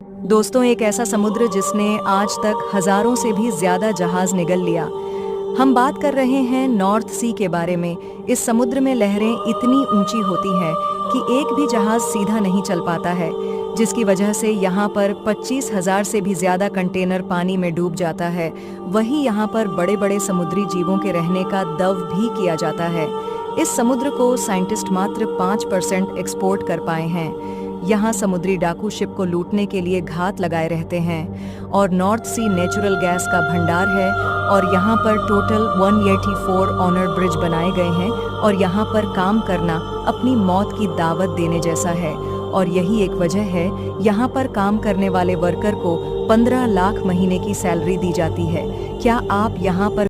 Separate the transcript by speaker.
Speaker 1: दोस्तों, एक ऐसा समुद्र जिसने आज तक हजारों से भी ज्यादा जहाज निगल लिया। हम बात कर रहे हैं नॉर्थ सी के बारे में। इस समुद्र में लहरें इतनी ऊंची होती हैं कि एक भी जहाज सीधा नहीं चल पाता है, जिसकी वजह से यहाँ पर 25,000 से भी ज्यादा कंटेनर पानी में डूब जाता है। वहीं यहाँ पर बड़े बड़े समुद्री जीवों के रहने का दव भी किया जाता है। इस समुद्र को साइंटिस्ट मात्र 5% एक्सपोर्ट कर पाए हैं। यहाँ समुद्री डाकू शिप को लूटने के लिए घात लगाए रहते हैं। और नॉर्थ सी नेचुरल गैस का भंडार है और यहाँ पर टोटल 184 ऑनर ब्रिज बनाए गए हैं। और यहाँ पर काम करना अपनी मौत की दावत देने जैसा है। और यही एक वजह है यहाँ पर काम करने वाले वर्कर को 15 लाख महीने की सैलरी दी जाती है। क्या आप यहाँ पर